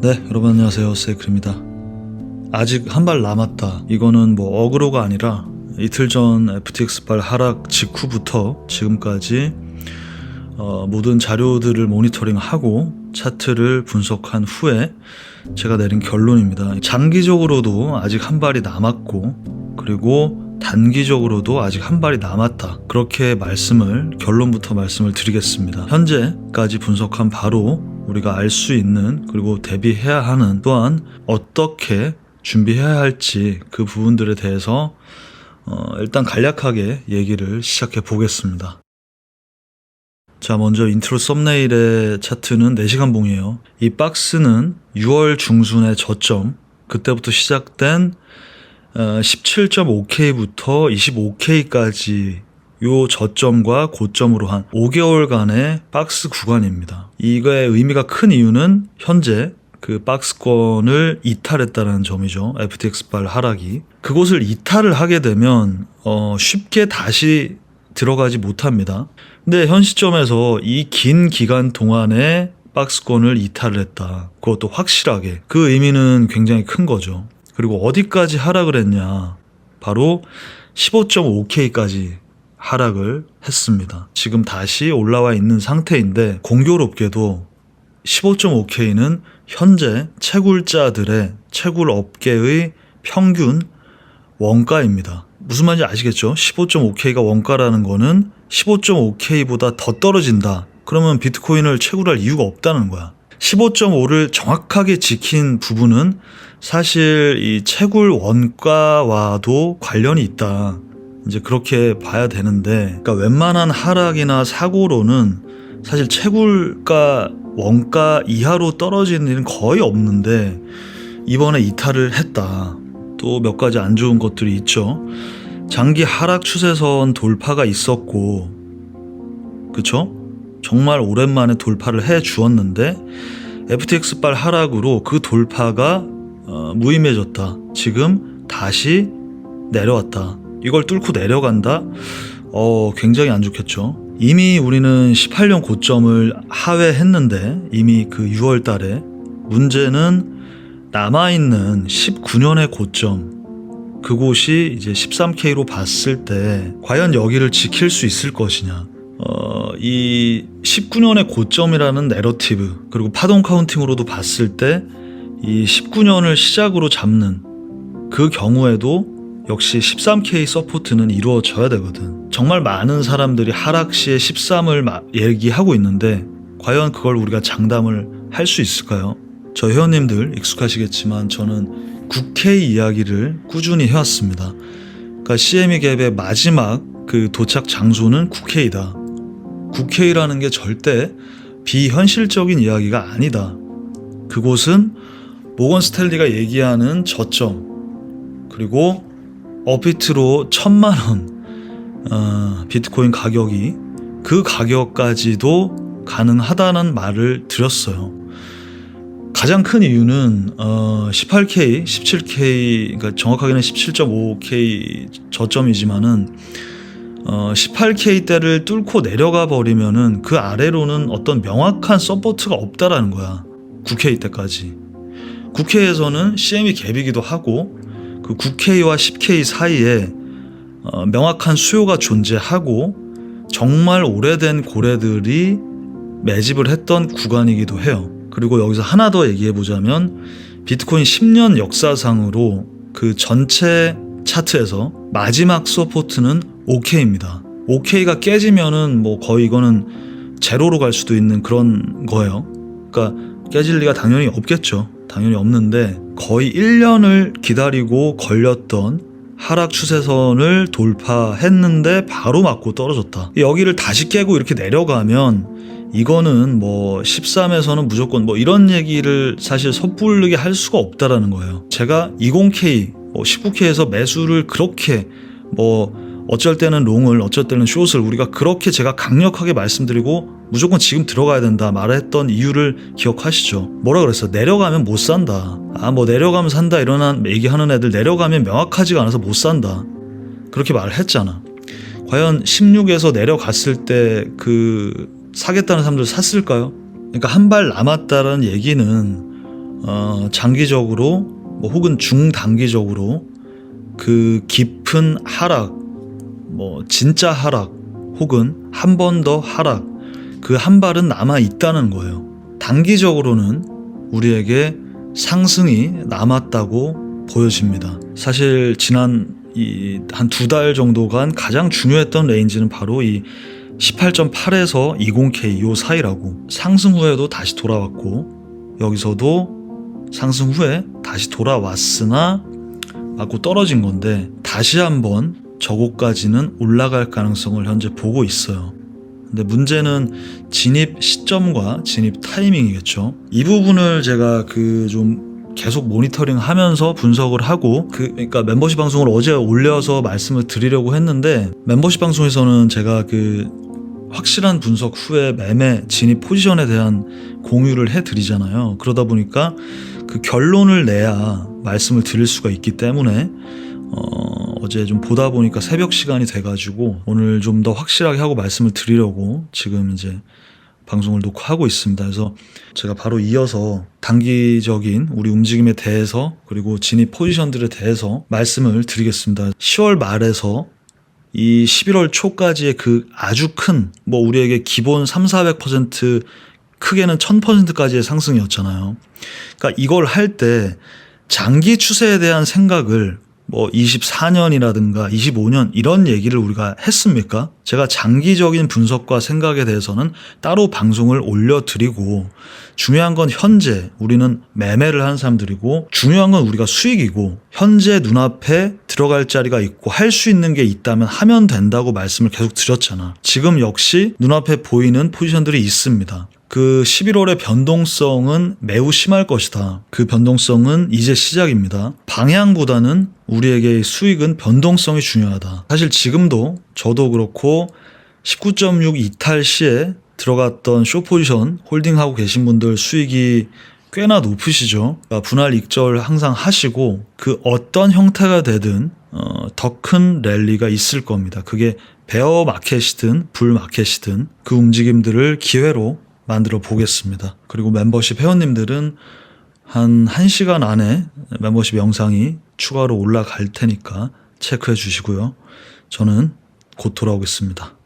네, 여러분 안녕하세요. 세이클입니다. 아직 한 발 남았다. 이거는 뭐 어그로가 아니라 이틀 전 FTX발 하락 직후부터 지금까지 모든 자료들을 모니터링하고 차트를 분석한 후에 제가 내린 결론입니다. 장기적으로도 아직 한 발이 남았고, 그리고 단기적으로도 아직 한 발이 남았다. 그렇게 결론부터 말씀을 드리겠습니다. 현재까지 분석한 바로 우리가 알 수 있는, 그리고 대비해야 하는, 또한 어떻게 준비해야 할지 그 부분들에 대해서 일단 간략하게 얘기를 시작해 보겠습니다. 자, 먼저 인트로 썸네일의 차트는 4시간 봉이에요. 이 박스는 6월 중순의 저점, 그때부터 시작된 17.5K부터 25K까지 요 저점과 고점으로 한 5개월간의 박스 구간입니다. 이거의 의미가 큰 이유는 현재 그 박스권을 이탈했다는 점이죠. FTX발 하락이. 그곳을 이탈을 하게 되면 쉽게 다시 들어가지 못합니다. 근데 현 시점에서 이 긴 기간 동안에 박스권을 이탈을 했다. 그것도 확실하게. 그 의미는 굉장히 큰 거죠. 그리고 어디까지 하락을 했냐. 바로 15.5K까지 하락을 했습니다. 지금 다시 올라와 있는 상태인데, 공교롭게도 15.5K는 현재 채굴자들의, 채굴업계의 평균 원가입니다. 무슨 말인지 아시겠죠? 15.5K가 원가라는 거는 15.5K보다 더 떨어진다. 그러면 비트코인을 채굴할 이유가 없다는 거야. 15.5를 정확하게 지킨 부분은 사실 이 채굴 원가와도 관련이 있다. 이제 그렇게 봐야 되는데, 그러니까 웬만한 하락이나 사고로는 사실 채굴가 원가 이하로 떨어지는 일은 거의 없는데 이번에 이탈을 했다. 또 몇 가지 안 좋은 것들이 있죠. 장기 하락 추세선 돌파가 있었고, 그쵸? 정말 오랜만에 돌파를 해 주었는데 FTX발 하락으로 그 돌파가 무의미해졌다. 지금 다시 내려왔다. 이걸 뚫고 내려간다? 굉장히 안 좋겠죠. 이미 우리는 18년 고점을 하회했는데, 이미 그 6월 달에. 문제는 남아있는 19년의 고점, 그곳이 이제 13K로 봤을 때 과연 여기를 지킬 수 있을 것이냐. 이 19년의 고점이라는 내러티브, 그리고 파동 카운팅으로도 봤을 때 이 19년을 시작으로 잡는 그 경우에도 역시 13K 서포트는 이루어져야 되거든. 정말 많은 사람들이 하락 시에 13을 얘기하고 있는데 과연 그걸 우리가 장담을 할 수 있을까요? 저 회원님들 익숙하시겠지만 저는 9K 이야기를 꾸준히 해왔습니다. 그러니까 CME 갭의 마지막 그 도착 장소는 9K다. 9K라는 게 절대 비현실적인 이야기가 아니다. 그곳은 모건 스탠리가 얘기하는 저점, 그리고 업비트로 1000만원 비트코인 가격이, 그 가격까지도 가능하다는 말을 드렸어요. 가장 큰 이유는 18K, 17K, 그러니까 정확하게는 17.5K 저점이지만은 18K대를 뚫고 내려가 버리면은 그 아래로는 어떤 명확한 서포트가 없다라는 거야. 9K대까지. 9K에서는 CME 갭이기도 하고, 그 9K와 10K 사이에 명확한 수요가 존재하고 정말 오래된 고래들이 매집을 했던 구간이기도 해요. 그리고 여기서 하나 더 얘기해보자면, 비트코인 10년 역사상으로 그 전체 차트에서 마지막 서포트는 5K입니다. 5K가 깨지면은 뭐 거의 이거는 제로로 갈 수도 있는 그런 거예요. 그러니까 깨질 리가 당연히 없겠죠. 당연히 없는데, 거의 1년을 기다리고 걸렸던 하락 추세선을 돌파했는데 바로 맞고 떨어졌다. 여기를 다시 깨고 이렇게 내려가면 이거는 뭐 13에서는 무조건 뭐 이런 얘기를 사실 섣부르게 할 수가 없다라는 거예요. 제가 20K, 19K에서 매수를 그렇게 어쩔 때는 롱을, 어쩔 때는 숏을 우리가 그렇게 제가 강력하게 말씀드리고 무조건 지금 들어가야 된다 말했던 이유를 기억하시죠? 뭐라 그랬어? 내려가면 못 산다. 내려가면 산다 이런 얘기하는 애들, 내려가면 명확하지가 않아서 못 산다. 그렇게 말을 했잖아. 과연 16에서 내려갔을 때 사겠다는 사람들 샀을까요? 그러니까 한 발 남았다는 얘기는 장기적으로 뭐 혹은 중단기적으로 그 깊은 하락, 뭐 진짜 하락 혹은 한 번 더 하락, 그 한 발은 남아 있다는 거예요. 단기적으로는 우리에게 상승이 남았다고 보여집니다. 사실 지난 한 2달 정도간 가장 중요했던 레인지는 바로 이 18.8에서 20K 요 사이라고. 상승 후에도 다시 돌아왔고 여기서도 상승 후에 다시 돌아왔으나 맞고 떨어진 건데 다시 한번 저곳까지는 올라갈 가능성을 현재 보고 있어요. 근데 문제는 진입 시점과 진입 타이밍이겠죠. 이 부분을 제가 좀 계속 모니터링 하면서 분석을 하고 그러니까 멤버십 방송을 어제 올려서 말씀을 드리려고 했는데 멤버십 방송에서는 제가 확실한 분석 후에 매매 진입 포지션에 대한 공유를 해드리잖아요. 그러다 보니까 그 결론을 내야 말씀을 드릴 수가 있기 때문에 어제 좀 보다 보니까 새벽 시간이 돼가지고 오늘 좀 더 확실하게 하고 말씀을 드리려고 지금 이제 방송을 녹화하고 있습니다. 그래서 제가 바로 이어서 단기적인 우리 움직임에 대해서 그리고 진입 포지션들에 대해서 말씀을 드리겠습니다. 10월 말에서 이 11월 초까지의 그 아주 큰 뭐 우리에게 기본 300~400% 크게는 1000%까지의 상승이었잖아요. 그러니까 이걸 할 때 장기 추세에 대한 생각을 뭐 24년이라든가 25년 이런 얘기를 우리가 했습니까? 제가 장기적인 분석과 생각에 대해서는 따로 방송을 올려드리고 중요한 건 현재 우리는 매매를 하는 사람들이고 중요한 건 우리가 수익이고 현재 눈앞에 들어갈 자리가 있고 할 수 있는 게 있다면 하면 된다고 말씀을 계속 드렸잖아. 지금 역시 눈앞에 보이는 포지션들이 있습니다. 그 11월의 변동성은 매우 심할 것이다. 그 변동성은 이제 시작입니다. 방향보다는 우리에게 수익은 변동성이 중요하다. 사실 지금도 저도 그렇고 19.6 이탈 시에 들어갔던 숏 포지션 홀딩하고 계신 분들 수익이 꽤나 높으시죠. 그러니까 분할 익절 항상 하시고 그 어떤 형태가 되든 더 큰 랠리가 있을 겁니다. 그게 베어 마켓이든 불 마켓이든 그 움직임들을 기회로 만들어 보겠습니다. 그리고 멤버십 회원님들은 한 1시간 안에 멤버십 영상이 추가로 올라갈 테니까 체크해 주시고요. 저는 곧 돌아오겠습니다.